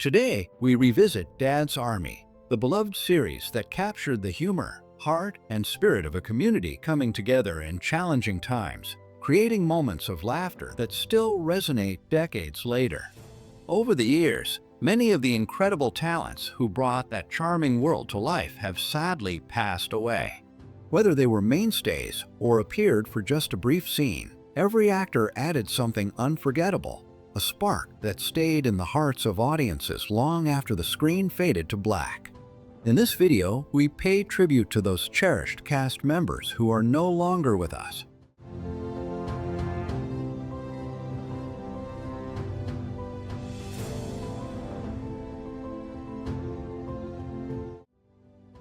Today, we revisit Dad's Army, the beloved series that captured the humor, heart, and spirit of a community coming together in challenging times, creating moments of laughter that still resonate decades later. Over the years, many of the incredible talents who brought that charming world to life have sadly passed away. Whether they were mainstays or appeared for just a brief scene, every actor added something unforgettable, a spark that stayed in the hearts of audiences long after the screen faded to black. In this video, we pay tribute to those cherished cast members who are no longer with us.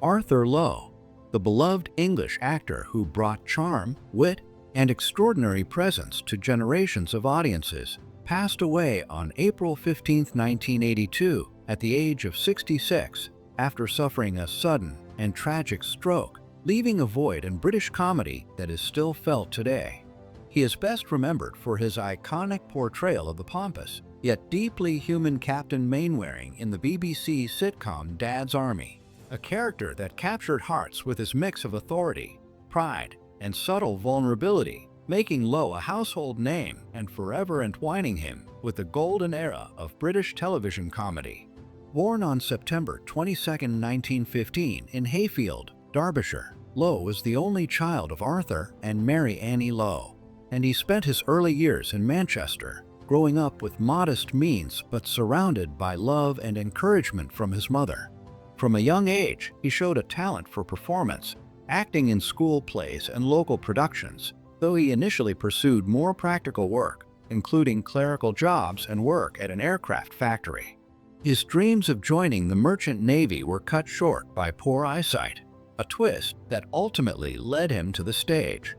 Arthur Lowe, the beloved English actor who brought charm, wit, and extraordinary presence to generations of audiences, passed away on April 15, 1982, at the age of 66, after suffering a sudden and tragic stroke, leaving a void in British comedy that is still felt today. He is best remembered for his iconic portrayal of the pompous, yet deeply human Captain Mainwaring in the BBC sitcom Dad's Army, a character that captured hearts with his mix of authority, pride, and subtle vulnerability, making Lowe a household name and forever entwining him with the golden era of British television comedy. Born on September 22, 1915 in Hayfield, Derbyshire, Lowe was the only child of Arthur and Mary Annie Lowe, and he spent his early years in Manchester, growing up with modest means but surrounded by love and encouragement from his mother. From a young age, he showed a talent for performance, acting in school plays and local productions, though he initially pursued more practical work, including clerical jobs and work at an aircraft factory. His dreams of joining the Merchant Navy were cut short by poor eyesight, a twist that ultimately led him to the stage.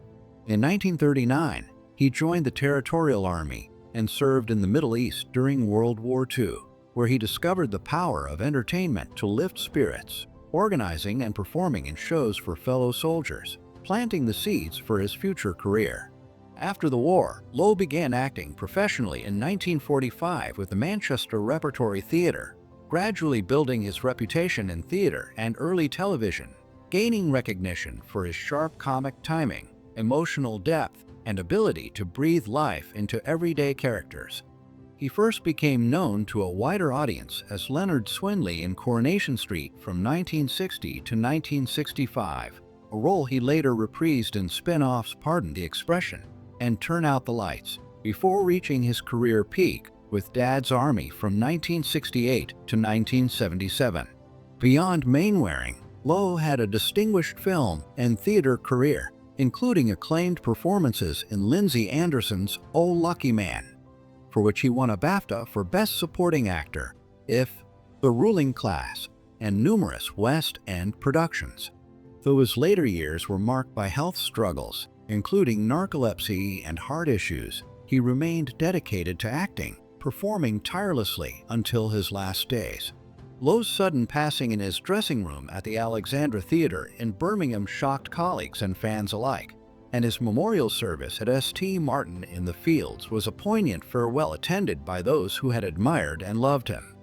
In 1939, he joined the Territorial Army and served in the Middle East during World War II, where he discovered the power of entertainment to lift spirits, organizing and performing in shows for fellow soldiers, planting the seeds for his future career. After the war, Lowe began acting professionally in 1945 with the Manchester Repertory Theatre, gradually building his reputation in theatre and early television, gaining recognition for his sharp comic timing, emotional depth, and ability to breathe life into everyday characters. He first became known to a wider audience as Leonard Swinley in Coronation Street from 1960 to 1965, a role he later reprised in spin-offs Pardon the Expression and Turn Out the Lights, before reaching his career peak with Dad's Army from 1968 to 1977. Beyond Mainwaring, Lowe had a distinguished film and theater career, including acclaimed performances in Lindsay Anderson's Oh Lucky Man, for which he won a BAFTA for Best Supporting Actor, If, The Ruling Class, and numerous West End productions. Though his later years were marked by health struggles, including narcolepsy and heart issues, he remained dedicated to acting, performing tirelessly until his last days. Lowe's sudden passing in his dressing room at the Alexandra Theatre in Birmingham shocked colleagues and fans alike, and his memorial service at St. Martin in the Fields was a poignant farewell attended by those who had admired and loved him.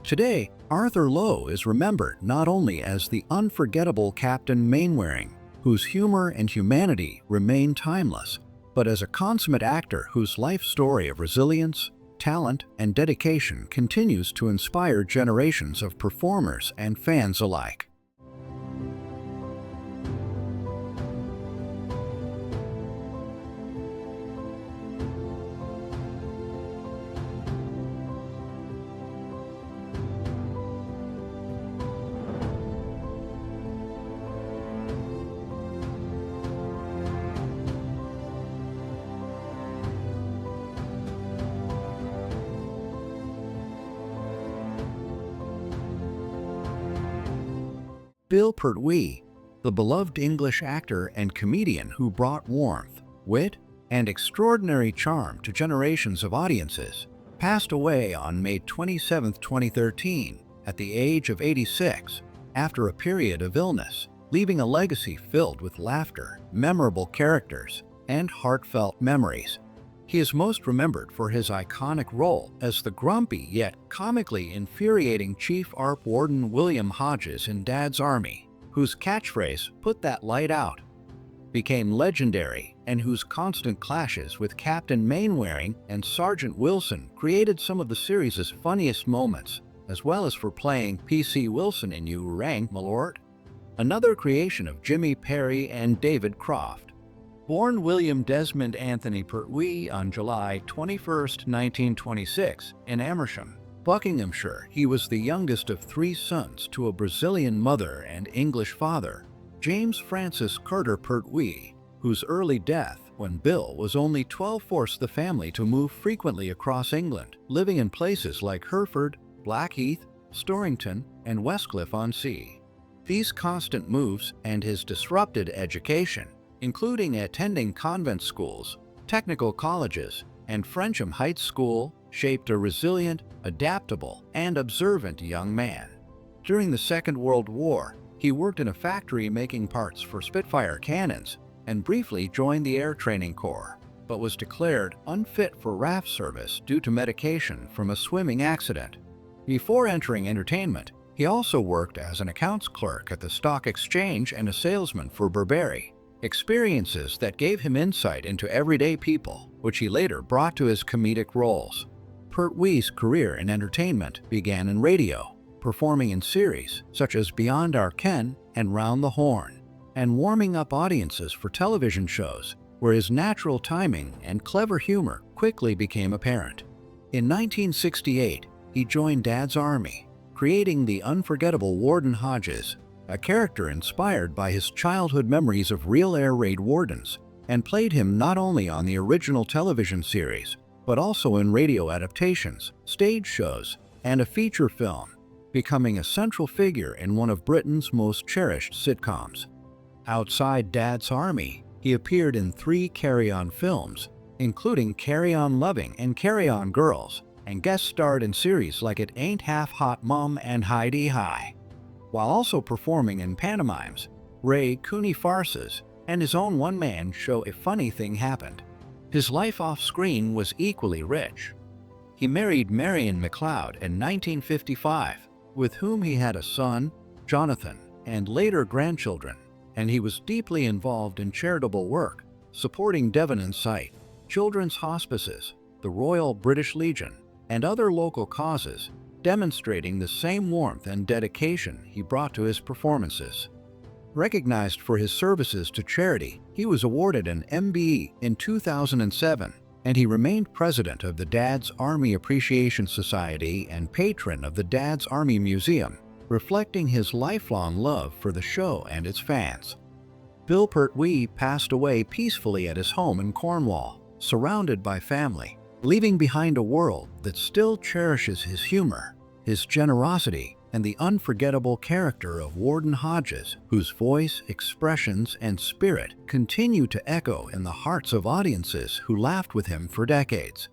Today, Arthur Lowe is remembered not only as the unforgettable Captain Mainwaring, whose humor and humanity remain timeless, but as a consummate actor whose life story of resilience, talent, and dedication continues to inspire generations of performers and fans alike. Pertwee, the beloved English actor and comedian who brought warmth, wit, and extraordinary charm to generations of audiences, passed away on May 27, 2013, at the age of 86, after a period of illness, leaving a legacy filled with laughter, memorable characters, and heartfelt memories. He is most remembered for his iconic role as the grumpy yet comically infuriating Chief Arp Warden William Hodges in Dad's Army, whose catchphrase, "Put that light out," became legendary and whose constant clashes with Captain Mainwaring and Sergeant Wilson created some of the series' funniest moments, as well as for playing P.C. Wilson in You Rang, My Lord, another creation of Jimmy Perry and David Croft. Born William Desmond Anthony Pertwee on July 21, 1926, in Amersham, Buckinghamshire, he was the youngest of 3 sons to a Brazilian mother and English father, James Francis Carter Pertwee, whose early death, when Bill was only 12, forced the family to move frequently across England, living in places like Hereford, Blackheath, Storrington, and Westcliff-on-Sea. These constant moves and his disrupted education, including attending convent schools, technical colleges, and Frensham Heights School, shaped a resilient, adaptable, and observant young man. During the Second World War, he worked in a factory making parts for Spitfire cannons and briefly joined the Air Training Corps, but was declared unfit for RAF service due to medication from a swimming accident. Before entering entertainment, he also worked as an accounts clerk at the Stock Exchange and a salesman for Burberry, experiences that gave him insight into everyday people, which he later brought to his comedic roles. Pertwee's career in entertainment began in radio, performing in series such as Beyond Our Ken and Round the Horn, and warming up audiences for television shows where his natural timing and clever humor quickly became apparent. In 1968, he joined Dad's Army, creating the unforgettable Warden Hodges, a character inspired by his childhood memories of real air raid wardens, and played him not only on the original television series, but also in radio adaptations, stage shows, and a feature film, becoming a central figure in one of Britain's most cherished sitcoms. Outside Dad's Army, he appeared in 3 Carry-On films, including Carry On Loving and Carry On Girls, and guest starred in series like It Ain't Half Hot Mom and Heidi High, while also performing in pantomimes, Ray Cooney farces, and his own one-man show A Funny Thing Happened. His life off-screen was equally rich. He married Marion McLeod in 1955, with whom he had a son, Jonathan, and later grandchildren, and he was deeply involved in charitable work, supporting Devon and Sight, children's hospices, the Royal British Legion, and other local causes, demonstrating the same warmth and dedication he brought to his performances. Recognized for his services to charity, he was awarded an MBE in 2007, and he remained president of the Dad's Army Appreciation Society and patron of the Dad's Army Museum, reflecting his lifelong love for the show and its fans. Bill Pertwee passed away peacefully at his home in Cornwall, surrounded by family, leaving behind a world that still cherishes his humor, his generosity, and the unforgettable character of Warden Hodges, whose voice, expressions, and spirit continue to echo in the hearts of audiences who laughed with him for decades.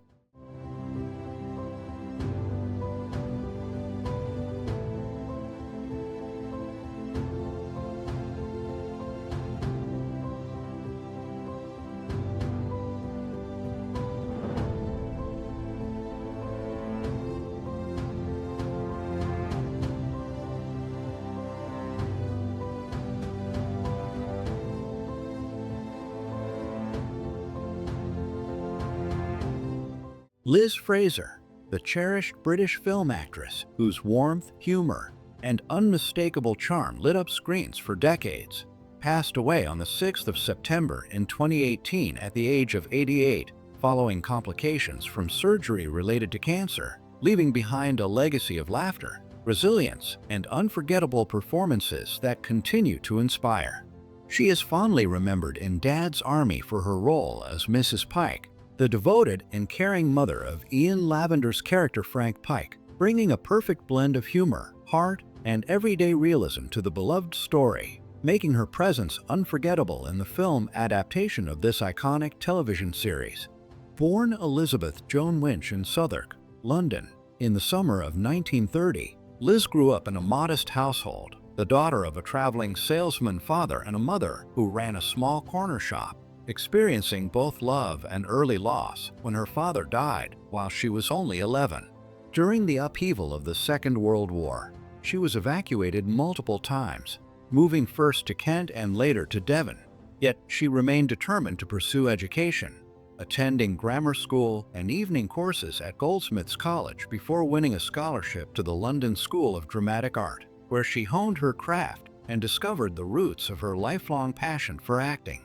Liz Fraser, the cherished British film actress whose warmth, humor, and unmistakable charm lit up screens for decades, passed away on the 6th of September in 2018 at the age of 88, following complications from surgery related to cancer, leaving behind a legacy of laughter, resilience, and unforgettable performances that continue to inspire. She is fondly remembered in Dad's Army for her role as Mrs. Pike, the devoted and caring mother of Ian Lavender's character Frank Pike, bringing a perfect blend of humor, heart, and everyday realism to the beloved story, making her presence unforgettable in the film adaptation of this iconic television series. Born Elizabeth Joan Winch in Southwark, London, in the summer of 1930, Liz grew up in a modest household, the daughter of a traveling salesman father and a mother who ran a small corner shop. experiencing both love and early loss when her father died while she was only 11. During the upheaval of the Second World War, she was evacuated multiple times, moving first to Kent and later to Devon. Yet she remained determined to pursue education, attending grammar school and evening courses at Goldsmiths College before winning a scholarship to the London School of Dramatic Art, where she honed her craft and discovered the roots of her lifelong passion for acting.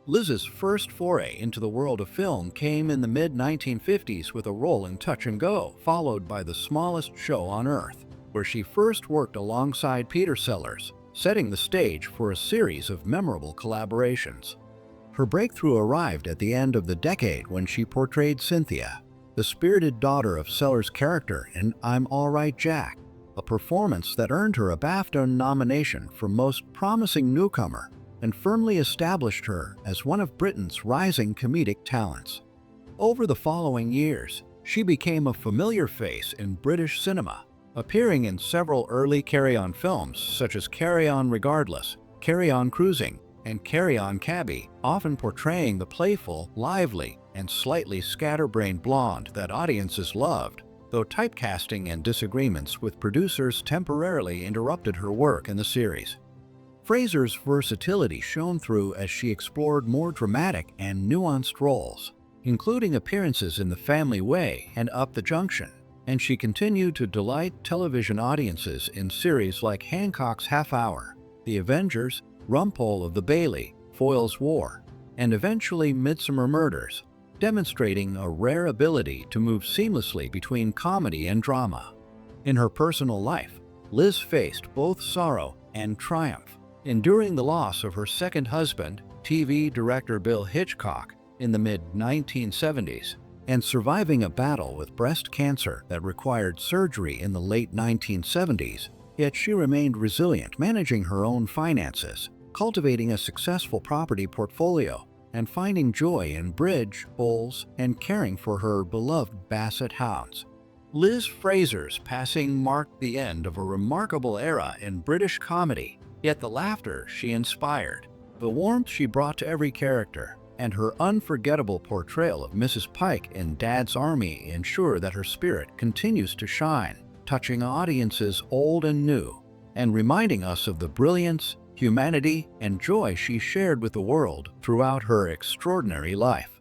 Liz's first foray into the world of film came in the mid-1950s with a role in Touch and Go, followed by The Smallest Show on Earth, where she first worked alongside Peter Sellers, setting the stage for a series of memorable collaborations. Her breakthrough arrived at the end of the decade when she portrayed Cynthia, the spirited daughter of Sellers' character in I'm All Right, Jack, a performance that earned her a BAFTA nomination for Most Promising Newcomer and firmly established her as one of Britain's rising comedic talents. Over the following years, she became a familiar face in British cinema, appearing in several early Carry On films such as Carry On Regardless, Carry On Cruising, and Carry On Cabby, often portraying the playful, lively, and slightly scatterbrained blonde that audiences loved, though typecasting and disagreements with producers temporarily interrupted her work in the series. Fraser's versatility shone through as she explored more dramatic and nuanced roles, including appearances in The Family Way and Up the Junction, and she continued to delight television audiences in series like Hancock's Half Hour, The Avengers, Rumpole of the Bailey, Foyle's War, and eventually Midsummer Murders, demonstrating a rare ability to move seamlessly between comedy and drama. In her personal life, Liz faced both sorrow and triumph, enduring the loss of her second husband, TV director Bill Hitchcock, in the mid-1970s, and surviving a battle with breast cancer that required surgery in the late 1970s, yet she remained resilient, managing her own finances, cultivating a successful property portfolio, and finding joy in bridge, bowls, and caring for her beloved Basset hounds. Liz Fraser's passing marked the end of a remarkable era in British comedy, yet the laughter she inspired, the warmth she brought to every character, and her unforgettable portrayal of Mrs. Pike in Dad's Army ensure that her spirit continues to shine, touching audiences old and new, and reminding us of the brilliance, humanity, and joy she shared with the world throughout her extraordinary life.